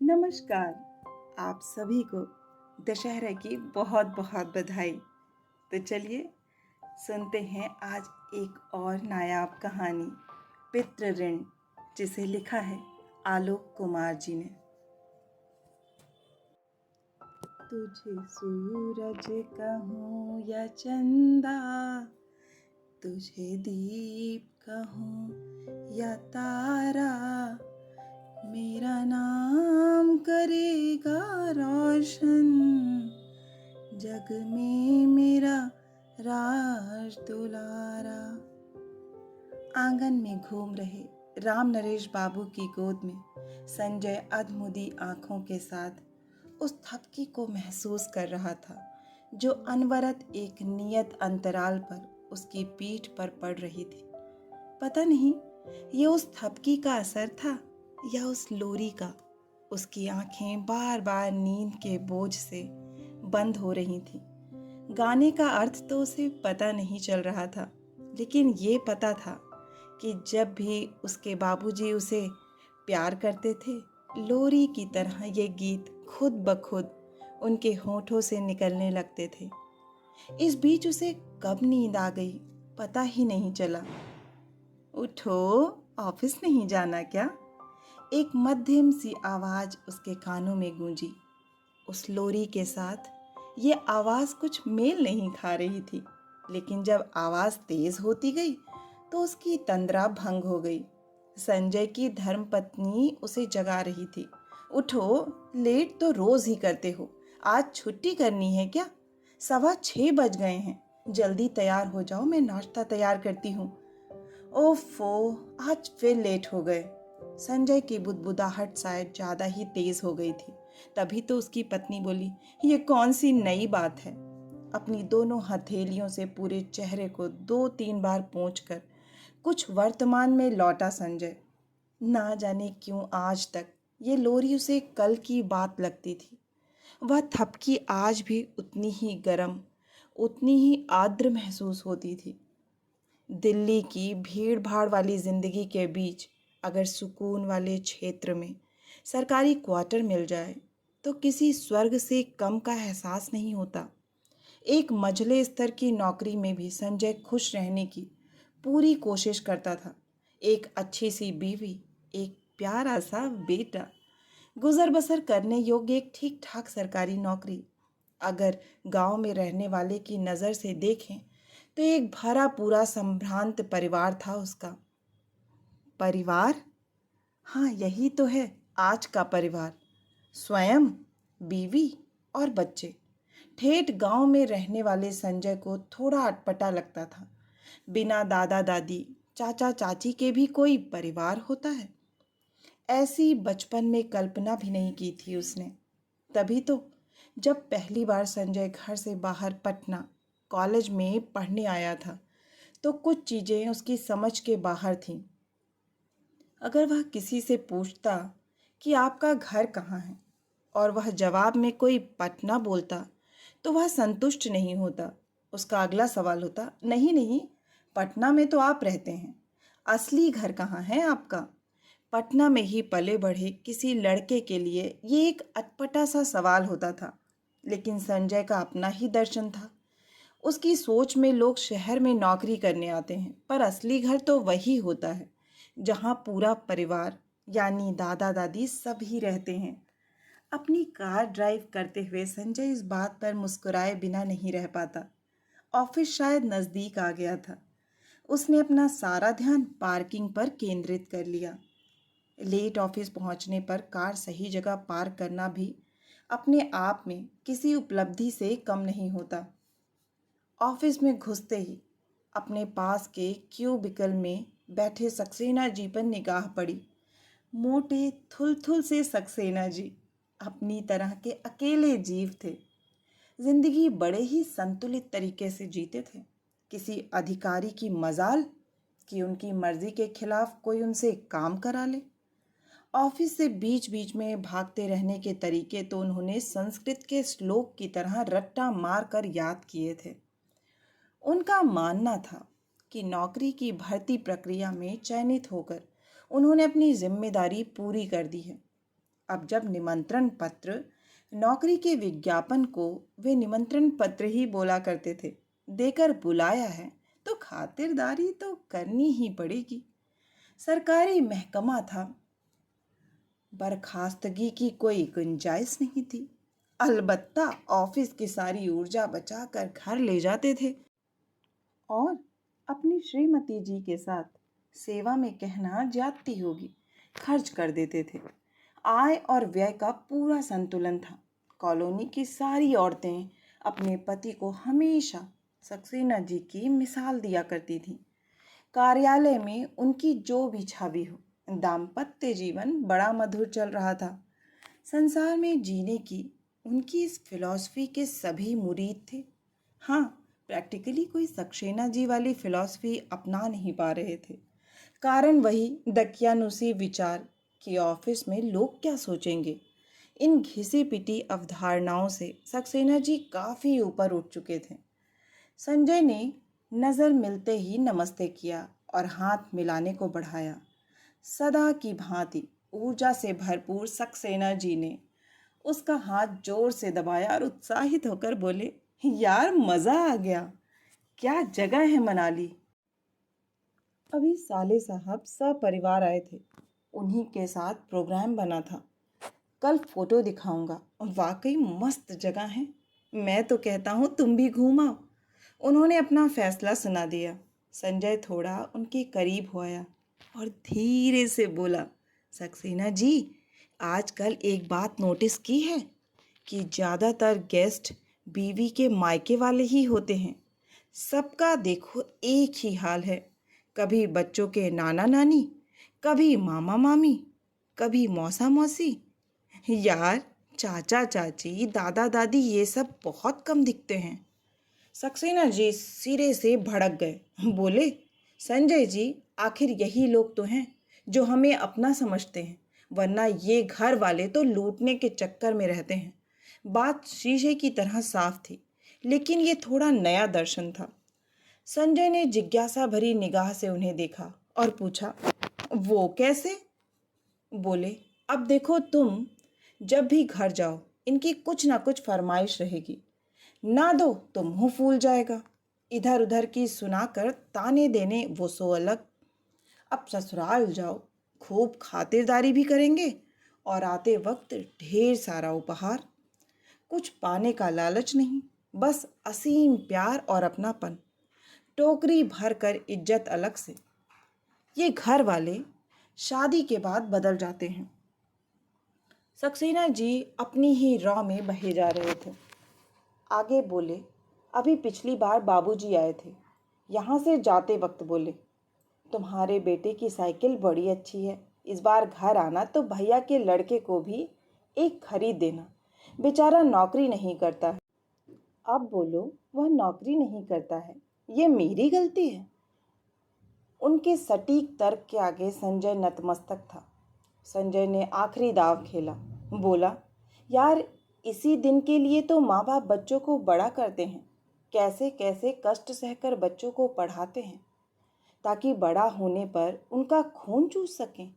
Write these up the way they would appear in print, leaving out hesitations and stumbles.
नमस्कार। आप सभी को दशहरा की बहुत बहुत बधाई। तो चलिए सुनते हैं आज एक और नायाब कहानी, पितृ ऋण, जिसे लिखा है आलोक कुमार जी ने। तुझे सूरज कहूँ या चंदा, तुझे दीप कहूँ या तारा, मेरा नाम करेगा रोशन, जग में मेरा राज दुलारा। आंगन में घूम रहे राम नरेश बाबू की गोद में संजय अधमुदी आंखों के साथ उस थपकी को महसूस कर रहा था जो अनवरत एक नियत अंतराल पर उसकी पीठ पर पड़ रही थी। पता नहीं ये उस थपकी का असर था या उस लोरी का। उसकी आंखें बार बार नींद के बोझ से बंद हो रही थीं। गाने का अर्थ तो उसे पता नहीं चल रहा था, लेकिन ये पता था कि जब भी उसके बाबूजी उसे प्यार करते थे, लोरी की तरह ये गीत खुद ब खुद उनके होठों से निकलने लगते थे। इस बीच उसे कब नींद आ गई पता ही नहीं चला। उठो, ऑफिस नहीं जाना क्या? एक मध्यम सी आवाज उसके कानों में गूंजी। उस लोरी के साथ ये आवाज कुछ मेल नहीं खा रही थी, लेकिन जब आवाज तेज होती गई तो उसकी तंद्रा भंग हो गई। संजय की धर्मपत्नी उसे जगा रही थी। उठो, लेट तो रोज ही करते हो, आज छुट्टी करनी है क्या? 6:15 बज गए हैं, जल्दी तैयार हो जाओ, मैं नाश्ता तैयार करती हूँ। ओफो, आज फिर लेट हो गए। संजय की बुदबुदाहट शायद ज्यादा ही तेज हो गई थी। तभी तो उसकी पत्नी बोली, ये कौन सी नई बात है? अपनी दोनों हथेलियों से पूरे चेहरे को 2-3 बार पोंछकर कुछ वर्तमान में लौटा संजय। ना जाने क्यों आज तक ये लोरी उसे कल की बात लगती थी। वह थपकी आज भी उतनी ही गर्म, उतनी ही आर्द्र महसूस होती थी। दिल्ली की भीड़ भाड़ वाली जिंदगी के बीच अगर सुकून वाले क्षेत्र में सरकारी क्वार्टर मिल जाए तो किसी स्वर्ग से कम का एहसास नहीं होता। एक मझले स्तर की नौकरी में भी संजय खुश रहने की पूरी कोशिश करता था। एक अच्छी सी बीवी, एक प्यारा सा बेटा, गुजर बसर करने योग्य एक ठीक ठाक सरकारी नौकरी। अगर गांव में रहने वाले की नज़र से देखें तो एक भरा पूरा संभ्रांत परिवार था उसका। परिवार, हाँ यही तो है आज का परिवार। स्वयं, बीवी और बच्चे। ठेठ गांव में रहने वाले संजय को थोड़ा अटपटा लगता था। बिना दादा दादी, चाचा चाची के भी कोई परिवार होता है, ऐसी बचपन में कल्पना भी नहीं की थी उसने। तभी तो जब पहली बार संजय घर से बाहर पटना कॉलेज में पढ़ने आया था तो कुछ चीज़ें उसकी समझ के बाहर थीं। अगर वह किसी से पूछता कि आपका घर कहाँ है और वह जवाब में कोई पटना बोलता तो वह संतुष्ट नहीं होता। उसका अगला सवाल होता, नहीं नहीं, पटना में तो आप रहते हैं, असली घर कहाँ है आपका? पटना में ही पले बढ़े किसी लड़के के लिए ये एक अटपटा सा सवाल होता था, लेकिन संजय का अपना ही दर्शन था। उसकी सोच में लोग शहर में नौकरी करने आते हैं, पर असली घर तो वही होता है जहाँ पूरा परिवार यानी दादा दादी सभी रहते हैं। अपनी कार ड्राइव करते हुए संजय इस बात पर मुस्कुराए बिना नहीं रह पाता। ऑफिस शायद नज़दीक आ गया था। उसने अपना सारा ध्यान पार्किंग पर केंद्रित कर लिया। लेट ऑफिस पहुंचने पर कार सही जगह पार्क करना भी अपने आप में किसी उपलब्धि से कम नहीं होता। ऑफिस में घुसते ही अपने पास के क्यूबिकल में बैठे सक्सेना जी पर निगाह पड़ी। मोटे थुलथुल से सक्सेना जी अपनी तरह के अकेले जीव थे। जिंदगी बड़े ही संतुलित तरीके से जीते थे। किसी अधिकारी की मजाल कि उनकी मर्जी के खिलाफ कोई उनसे काम करा ले। ऑफिस से बीच बीच में भागते रहने के तरीके तो उन्होंने संस्कृत के श्लोक की तरह रट्टा मार कर याद किए थे। उनका मानना था कि नौकरी की भर्ती प्रक्रिया में चयनित होकर उन्होंने अपनी जिम्मेदारी पूरी कर दी है। अब जब निमंत्रण पत्र, नौकरी के विज्ञापन को वे निमंत्रण पत्र ही बोला करते थे, देकर बुलाया है तो खातिरदारी तो करनी ही पड़ेगी। सरकारी महकमा था, बर्खास्तगी की कोई गुंजाइश नहीं थी। अलबत्ता ऑफिस की सारी ऊर्जा बचाकर घर ले जाते थे और अपनी श्रीमती जी के साथ सेवा में कहना ज्यादती होगी, खर्च कर देते थे। आय और व्यय का पूरा संतुलन था। कॉलोनी की सारी औरतें अपने पति को हमेशा सक्सेना जी की मिसाल दिया करती थीं। कार्यालय में उनकी जो भी छवि हो, दाम्पत्य जीवन बड़ा मधुर चल रहा था। संसार में जीने की उनकी इस फिलॉसफी के सभी मुरीद थे। हाँ, प्रैक्टिकली कोई सक्सेना जी वाली फिलॉसफी अपना नहीं पा रहे थे। कारण वही दकियानुसी विचार कि ऑफिस में लोग क्या सोचेंगे। इन घिसी पिटी अवधारणाओं से सक्सेना जी काफ़ी ऊपर उठ चुके थे। संजय ने नज़र मिलते ही नमस्ते किया और हाथ मिलाने को बढ़ाया। सदा की भांति ऊर्जा से भरपूर सक्सेना जी ने उसका हाथ जोर से दबाया और उत्साहित होकर बोले, यार मज़ा आ गया, क्या जगह है मनाली। अभी साले साहब सपरिवार आए थे, उन्हीं के साथ प्रोग्राम बना था। कल फोटो दिखाऊंगा, वाकई मस्त जगह है। मैं तो कहता हूँ तुम भी घूम आओ। उन्होंने अपना फैसला सुना दिया। संजय थोड़ा उनके करीब हो आया और धीरे से बोला, सक्सेना जी, आजकल एक बात नोटिस की है कि ज़्यादातर गेस्ट बीवी के मायके वाले ही होते हैं। सबका देखो एक ही हाल है, कभी बच्चों के नाना नानी, कभी मामा मामी, कभी मौसा मौसी। यार, चाचा चाची, दादा दादी ये सब बहुत कम दिखते हैं। सक्सेना जी सिरे से भड़क गए। बोले, संजय जी, आखिर यही लोग तो हैं जो हमें अपना समझते हैं, वरना ये घर वाले तो लूटने के चक्कर में रहते हैं। बात शीशे की तरह साफ थी, लेकिन ये थोड़ा नया दर्शन था। संजय ने जिज्ञासा भरी निगाह से उन्हें देखा और पूछा, वो कैसे? बोले, अब देखो तुम जब भी घर जाओ इनकी कुछ ना कुछ फरमाइश रहेगी, ना दो तो मुंह फूल जाएगा। इधर उधर की सुनाकर ताने देने वो सो अलग। अब ससुराल जाओ, खूब खातिरदारी भी करेंगे और आते वक्त ढेर सारा उपहार। कुछ पाने का लालच नहीं, बस असीम प्यार और अपनापन, टोकरी भर कर इज्जत अलग से। ये घर वाले शादी के बाद बदल जाते हैं। सक्सेना जी अपनी ही राह में बहे जा रहे थे। आगे बोले, अभी पिछली बार बाबूजी आए थे, यहाँ से जाते वक्त बोले, तुम्हारे बेटे की साइकिल बड़ी अच्छी है, इस बार घर आना तो भैया के लड़के को भी एक खरीद देना, बेचारा नौकरी नहीं करता है। अब बोलो, वह नौकरी नहीं करता है, ये मेरी गलती है? उनके सटीक तर्क के आगे संजय नतमस्तक था। संजय ने आखिरी दाव खेला। बोला, यार, इसी दिन के लिए तो माँ बाप बच्चों को बड़ा करते हैं, कैसे कैसे कष्ट सहकर बच्चों को पढ़ाते हैं ताकि बड़ा होने पर उनका खून चूस सकें।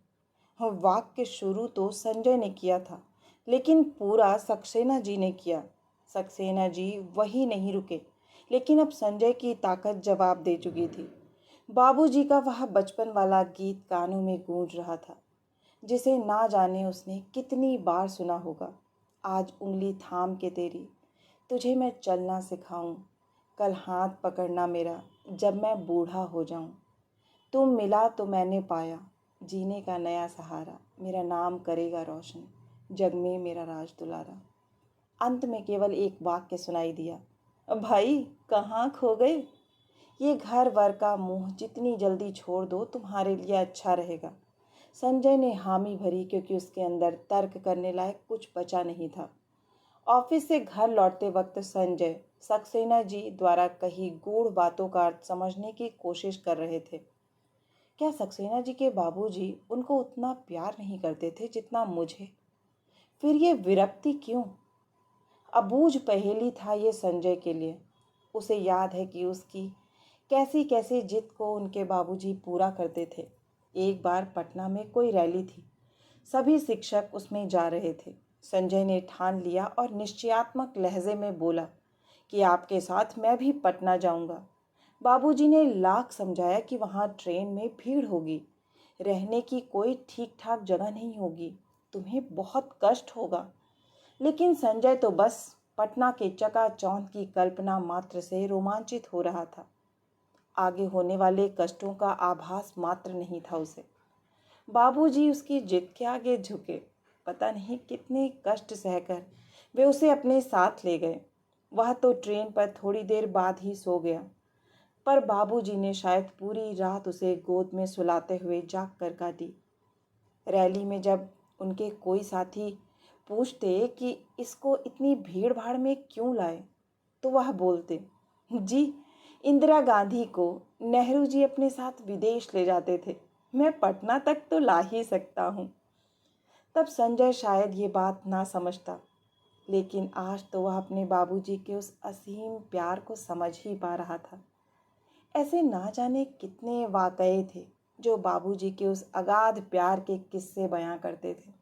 वाक्य शुरू तो संजय ने किया था, लेकिन पूरा सक्सेना जी ने किया। सक्सेना जी वही नहीं रुके, लेकिन अब संजय की ताकत जवाब दे चुकी थी। बाबूजी का वह बचपन वाला गीत कानों में गूंज रहा था, जिसे ना जाने उसने कितनी बार सुना होगा। आज उंगली थाम के तेरी, तुझे मैं चलना सिखाऊं, कल हाथ पकड़ना मेरा, जब मैं बूढ़ा हो जाऊं। तुम मिला तो मैंने पाया, जीने का नया सहारा, मेरा नाम करेगा रोशन, जग में मेरा राज दुलारा। अंत में केवल एक वाक्य सुनाई दिया, भाई कहाँ खो गए? ये घर वर का मुंह जितनी जल्दी छोड़ दो तुम्हारे लिए अच्छा रहेगा। संजय ने हामी भरी, क्योंकि उसके अंदर तर्क करने लायक कुछ बचा नहीं था। ऑफिस से घर लौटते वक्त संजय सक्सेना जी द्वारा कही गूढ़ बातों का अर्थ समझने की कोशिश कर रहे थे। क्या सक्सेना जी के बाबूजी उनको उतना प्यार नहीं करते थे जितना मुझे? फिर ये विरक्ति क्यों? अबूझ पहेली था ये संजय के लिए। उसे याद है कि उसकी कैसी कैसी जिद को उनके बाबूजी पूरा करते थे। एक बार पटना में कोई रैली थी। सभी शिक्षक उसमें जा रहे थे। संजय ने ठान लिया और निश्चयात्मक लहजे में बोला कि आपके साथ मैं भी पटना जाऊंगा। बाबूजी ने लाख समझाया कि वहाँ ट्रेन में भीड़ होगी, रहने की कोई ठीक ठाक जगह नहीं होगी, तुम्हें बहुत कष्ट होगा। लेकिन संजय तो बस पटना के चकाचौंध की कल्पना मात्र से रोमांचित हो रहा था। आगे होने वाले कष्टों का आभास मात्र नहीं था उसे। बाबूजी उसकी जिद के आगे झुके। पता नहीं कितने कष्ट सहकर वे उसे अपने साथ ले गए। वह तो ट्रेन पर थोड़ी देर बाद ही सो गया, पर बाबूजी ने शायद पूरी रात उसे गोद में सुलाते हुए जाग कर काटी। रैली में जब उनके कोई साथी पूछते कि इसको इतनी भीड़ भाड़ में क्यों लाए, तो वह बोलते, जी, इंदिरा गांधी को नेहरू जी अपने साथ विदेश ले जाते थे, मैं पटना तक तो ला ही सकता हूँ। तब संजय शायद ये बात ना समझता, लेकिन आज तो वह अपने बाबूजी के उस असीम प्यार को समझ ही पा रहा था। ऐसे ना जाने कितने वाकये थे जो बाबूजी के उस अगाध प्यार के किस्से बयां करते थे।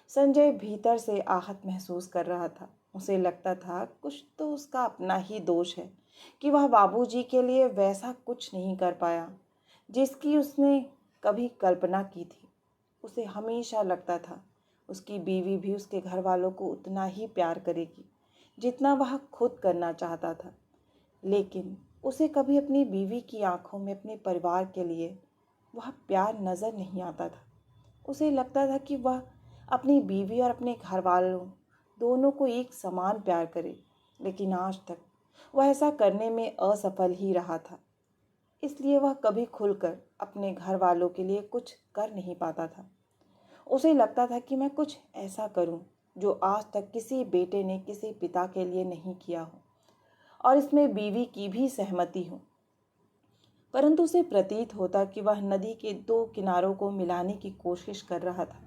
संजय भीतर से आहत महसूस कर रहा था। उसे लगता था कुछ तो उसका अपना ही दोष है कि वह बाबूजी के लिए वैसा कुछ नहीं कर पाया जिसकी उसने कभी कल्पना की थी। उसे हमेशा लगता था उसकी बीवी भी उसके घर वालों को उतना ही प्यार करेगी जितना वह खुद करना चाहता था, लेकिन उसे कभी अपनी बीवी की आंखों में अपने परिवार के लिए वह प्यार नजर नहीं आता था। उसे लगता था कि वह अपनी बीवी और अपने घर वालों दोनों को एक समान प्यार करे, लेकिन आज तक वह ऐसा करने में असफल ही रहा था। इसलिए वह कभी खुलकर अपने घर वालों के लिए कुछ कर नहीं पाता था। उसे लगता था कि मैं कुछ ऐसा करूं जो आज तक किसी बेटे ने किसी पिता के लिए नहीं किया हो, और इसमें बीवी की भी सहमति हो। परंतु उसे प्रतीत होता कि वह नदी के दो किनारों को मिलाने की कोशिश कर रहा था।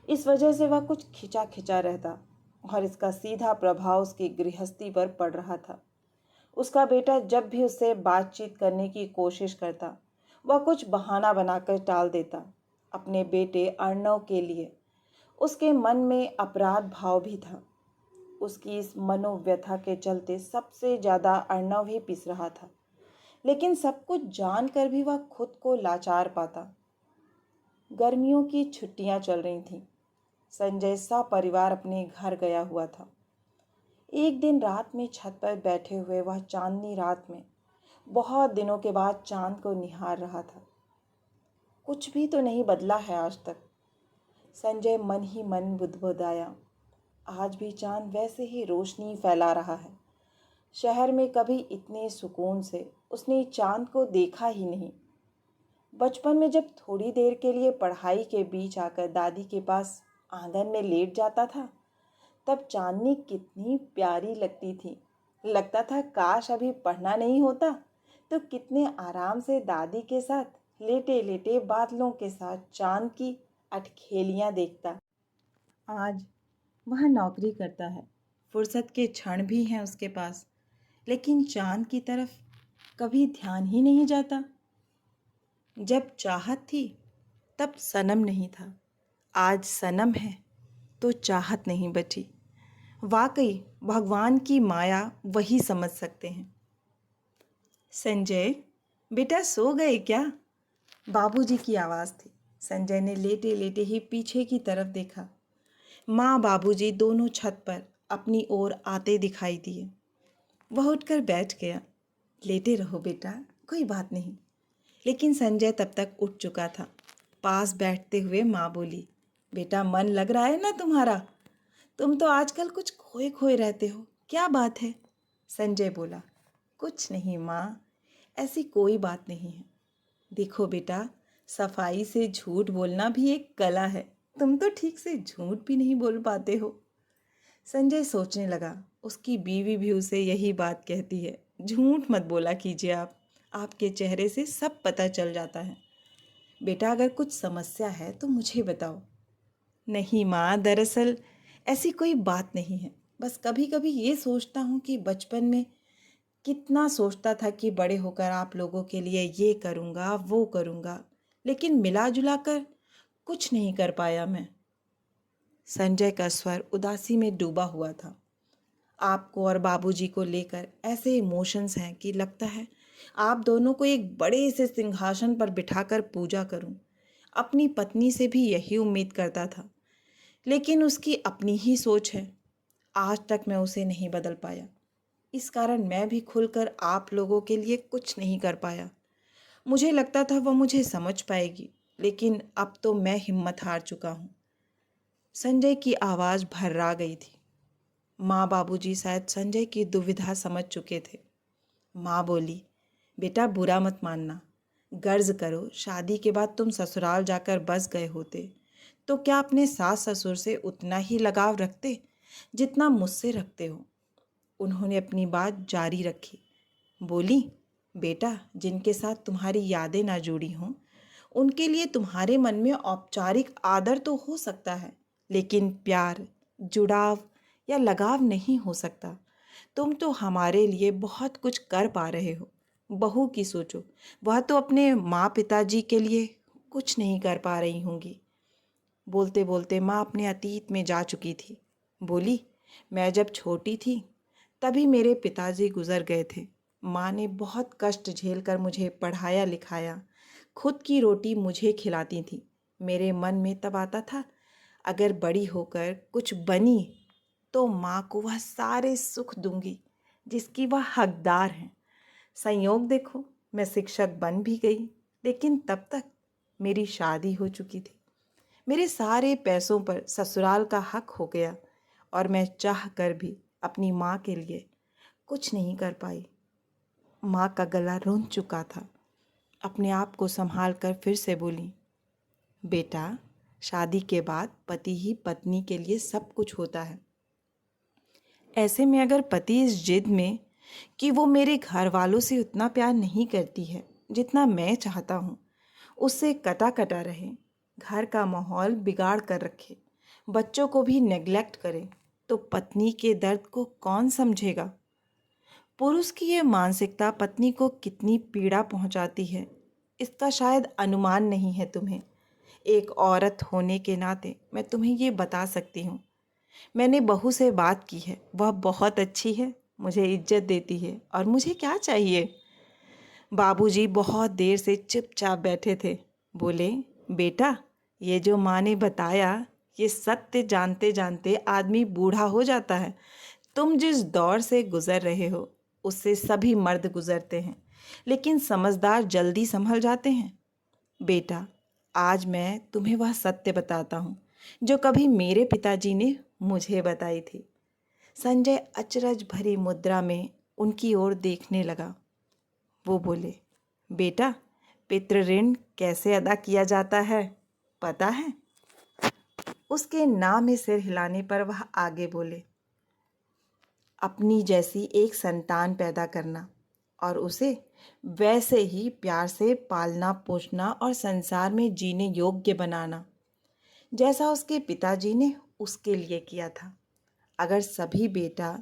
इस वजह से वह कुछ खिंचा खिंचा रहता, और इसका सीधा प्रभाव उसकी गृहस्थी पर पड़ रहा था। उसका बेटा जब भी उससे बातचीत करने की कोशिश करता, वह कुछ बहाना बनाकर टाल देता। अपने बेटे अर्णव के लिए उसके मन में अपराध भाव भी था। उसकी इस मनोव्यथा के चलते सबसे ज्यादा अर्णव ही पिस रहा था, लेकिन सब कुछ जानकर भी वह खुद को लाचार पाता। गर्मियों की छुट्टियां चल रही थीं। संजय सपरिवार अपने घर गया हुआ था। एक दिन रात में छत पर बैठे हुए वह चांदनी रात में बहुत दिनों के बाद चांद को निहार रहा था। कुछ भी तो नहीं बदला है आज तक, संजय मन ही मन बुदबुदाया। आज भी चांद वैसे ही रोशनी फैला रहा है। शहर में कभी इतने सुकून से उसने चांद को देखा ही नहीं। बचपन में जब थोड़ी देर के लिए पढ़ाई के बीच आकर दादी के पास आंगन में लेट जाता था, तब चांदनी कितनी प्यारी लगती थी। लगता था काश अभी पढ़ना नहीं होता तो कितने आराम से दादी के साथ लेटे लेटे बादलों के साथ चांद की अटखेलियां देखता। आज वह नौकरी करता है, फुर्सत के क्षण भी हैं उसके पास, लेकिन चांद की तरफ कभी ध्यान ही नहीं जाता। जब चाहत थी तब सनम नहीं था, आज सनम है तो चाहत नहीं बची। वाकई भगवान की माया वही समझ सकते हैं। संजय, बेटा सो गए क्या? बाबूजी की आवाज़ थी। संजय ने लेटे लेटे ही पीछे की तरफ देखा। माँ बाबूजी दोनों छत पर अपनी ओर आते दिखाई दिए। वह उठकर बैठ गया। लेटे रहो बेटा, कोई बात नहीं। लेकिन संजय तब तक उठ चुका था। पास बैठते हुए माँ बोली, बेटा मन लग रहा है ना तुम्हारा? तुम तो आजकल कुछ खोए खोए रहते हो, क्या बात है? संजय बोला, कुछ नहीं माँ, ऐसी कोई बात नहीं है। देखो बेटा, सफाई से झूठ बोलना भी एक कला है। तुम तो ठीक से झूठ भी नहीं बोल पाते हो। संजय सोचने लगा, उसकी बीवी भी उसे यही बात कहती है, झूठ मत बोला कीजिए आप, आपके चेहरे से सब पता चल जाता है। बेटा अगर कुछ समस्या है तो मुझे बताओ। नहीं माँ, दरअसल ऐसी कोई बात नहीं है, बस कभी कभी ये सोचता हूँ कि बचपन में कितना सोचता था कि बड़े होकर आप लोगों के लिए ये करूँगा वो करूँगा, लेकिन मिला जुला कर कुछ नहीं कर पाया मैं। संजय का स्वर उदासी में डूबा हुआ था। आपको और बाबूजी को लेकर ऐसे इमोशंस हैं कि लगता है आप दोनों को एक बड़े से सिंहासन पर बिठाकर पूजा करूं। अपनी पत्नी से भी यही उम्मीद करता था, लेकिन उसकी अपनी ही सोच है। आज तक मैं उसे नहीं बदल पाया। इस कारण मैं भी खुलकर आप लोगों के लिए कुछ नहीं कर पाया। मुझे लगता था वह मुझे समझ पाएगी, लेकिन अब तो मैं हिम्मत हार चुका हूँ। संजय की आवाज़ भर्रा गई थी। माँ बाबूजी शायद संजय की दुविधा समझ चुके थे। माँ बोली, बेटा बुरा मत मानना, गर्ज करो शादी के बाद तुम ससुराल जाकर बस गए होते तो क्या अपने सास ससुर से उतना ही लगाव रखते जितना मुझसे रखते हो। उन्होंने अपनी बात जारी रखी। बोली, बेटा जिनके साथ तुम्हारी यादें ना जुड़ी हों उनके लिए तुम्हारे मन में औपचारिक आदर तो हो सकता है, लेकिन प्यार, जुड़ाव या लगाव नहीं हो सकता। तुम तो हमारे लिए बहुत कुछ कर पा रहे हो। बहू की सोचो, वह तो अपने माँ पिताजी के लिए कुछ नहीं कर पा रही होंगी। बोलते बोलते माँ अपने अतीत में जा चुकी थी। बोली, मैं जब छोटी थी तभी मेरे पिताजी गुजर गए थे। माँ ने बहुत कष्ट झेलकर मुझे पढ़ाया लिखाया, खुद की रोटी मुझे खिलाती थी। मेरे मन में तब आता था अगर बड़ी होकर कुछ बनी तो माँ को वह सारे सुख दूंगी जिसकी वह हकदार हैं। संयोग देखो, मैं शिक्षक बन भी गई, लेकिन तब तक मेरी शादी हो चुकी थी। मेरे सारे पैसों पर ससुराल का हक हो गया और मैं चाह कर भी अपनी माँ के लिए कुछ नहीं कर पाई। माँ का गला रुंध चुका था। अपने आप को संभाल कर फिर से बोली, बेटा शादी के बाद पति ही पत्नी के लिए सब कुछ होता है। ऐसे में अगर पति इस जिद में कि वो मेरे घर वालों से उतना प्यार नहीं करती है जितना मैं चाहता हूँ, उससे कटा कटा रहे, घर का माहौल बिगाड़ कर रखे, बच्चों को भी नेग्लेक्ट करे, तो पत्नी के दर्द को कौन समझेगा। पुरुष की ये मानसिकता पत्नी को कितनी पीड़ा पहुंचाती है इसका शायद अनुमान नहीं है तुम्हें। एक औरत होने के नाते मैं तुम्हें ये बता सकती हूँ। मैंने बहू से बात की है, वह बहुत अच्छी है, मुझे इज्जत देती है और मुझे क्या चाहिए। बाबूजी बहुत देर से चुपचाप बैठे थे। बोले, बेटा ये जो माँ ने बताया ये सत्य जानते जानते आदमी बूढ़ा हो जाता है। तुम जिस दौर से गुजर रहे हो उससे सभी मर्द गुजरते हैं, लेकिन समझदार जल्दी संभल जाते हैं। बेटा आज मैं तुम्हें वह सत्य बताता हूँ जो कभी मेरे पिताजी ने मुझे बताई थी। संजय अचरज भरी मुद्रा में उनकी ओर देखने लगा। वो बोले, बेटा पितृ ऋण कैसे अदा किया जाता है पता है। उसके ना में सिर हिलाने पर वह आगे बोले, अपनी जैसी एक संतान पैदा करना और उसे वैसे ही प्यार से पालना पोसना और संसार में जीने योग्य बनाना जैसा उसके पिताजी ने उसके लिए किया था। अगर सभी बेटा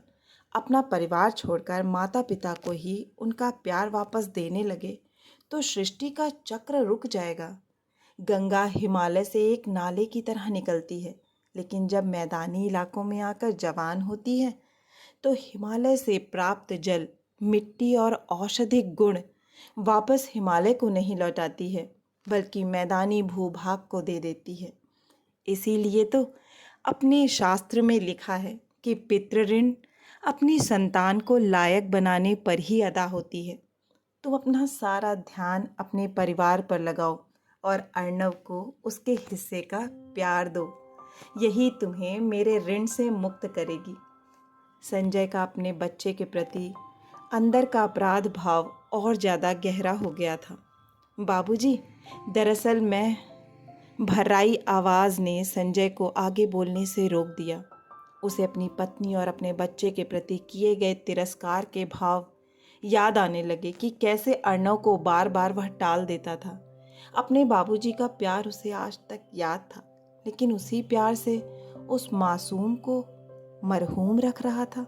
अपना परिवार छोड़कर माता पिता को ही उनका प्यार वापस देने लगे तो सृष्टि का चक्र रुक जाएगा। गंगा हिमालय से एक नाले की तरह निकलती है, लेकिन जब मैदानी इलाकों में आकर जवान होती है तो हिमालय से प्राप्त जल, मिट्टी और औषधिक गुण वापस हिमालय को नहीं लौटाती है, बल्कि मैदानी भूभाग को दे देती है। इसीलिए तो अपने शास्त्र में लिखा है कि पितृ ऋण अपनी संतान को लायक बनाने पर ही अदा होती है। तुम अपना सारा ध्यान अपने परिवार पर लगाओ और अर्णव को उसके हिस्से का प्यार दो। यही तुम्हें मेरे ऋण से मुक्त करेगी। संजय का अपने बच्चे के प्रति अंदर का अपराध भाव और ज़्यादा गहरा हो गया था। बाबूजी, दरअसल मैं भर्राई आवाज़ ने संजय को आगे बोलने से रोक दिया। उसे अपनी पत्नी और अपने बच्चे के प्रति किए गए तिरस्कार के भाव याद आने लगे कि कैसे अर्णव को बार बार वह टाल देता था। अपने बाबूजी का प्यार उसे आज तक याद था, लेकिन उसी प्यार से उस मासूम को मरहूम रख रहा था।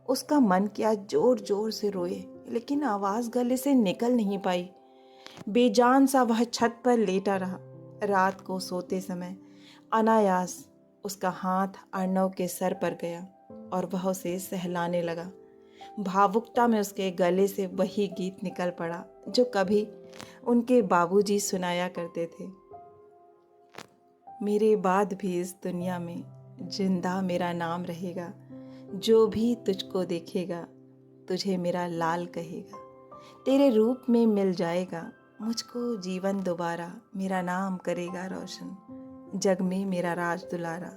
उसका मन क्या जोर जोर से रोए, लेकिन आवाज़ गले से निकल नहीं पाई। बेजान सा वह छत पर लेटा रहा। रात को सोते समय अनायास उसका हाथ अर्णव के सर पर गया और वह उसे सहलाने लगा। भावुकता में उसके गले से वही गीत निकल पड़ा जो कभी उनके बाबूजी सुनाया करते थे। मेरे बाद भी इस दुनिया में जिंदा मेरा नाम रहेगा, जो भी तुझको देखेगा तुझे मेरा लाल कहेगा। तेरे रूप में मिल जाएगा मुझको जीवन दोबारा, मेरा नाम करेगा रोशन, जग में मेरा राज दुलारा।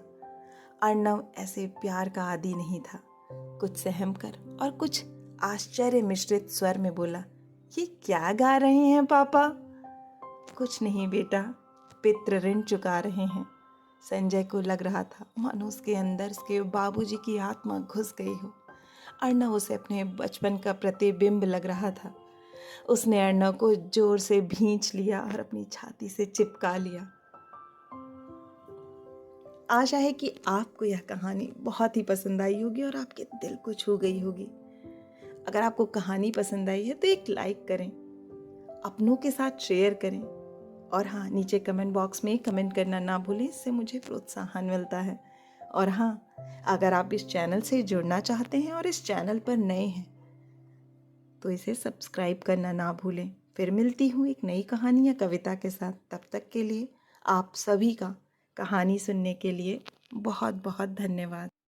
अर्णव ऐसे प्यार का आदी नहीं था। कुछ सहम कर और कुछ आश्चर्य मिश्रित स्वर में बोला, ये क्या गा रहे हैं पापा? कुछ नहीं बेटा, पितृ ऋण चुका रहे हैं। संजय को लग रहा था मानो उसके अंदर उसके बाबूजी की आत्मा घुस गई हो। अर्णव उसे अपने बचपन का प्रतिबिंब लग रहा था। उसने अर्णव को जोर से भींच लिया और अपनी छाती से चिपका लिया। आशा है कि आपको यह कहानी बहुत ही पसंद आई होगी और आपके दिल को छू गई होगी। अगर आपको कहानी पसंद आई है तो एक लाइक करें, अपनों के साथ शेयर करें और हाँ, नीचे कमेंट बॉक्स में कमेंट करना ना भूलें, इससे मुझे प्रोत्साहन मिलता है। और हाँ, अगर आप इस चैनल से जुड़ना चाहते हैं और इस चैनल पर नए हैं तो इसे सब्सक्राइब करना ना भूलें। फिर मिलती हूँ एक नई कहानी या कविता के साथ। तब तक के लिए आप सभी का कहानी सुनने के लिए बहुत बहुत धन्यवाद।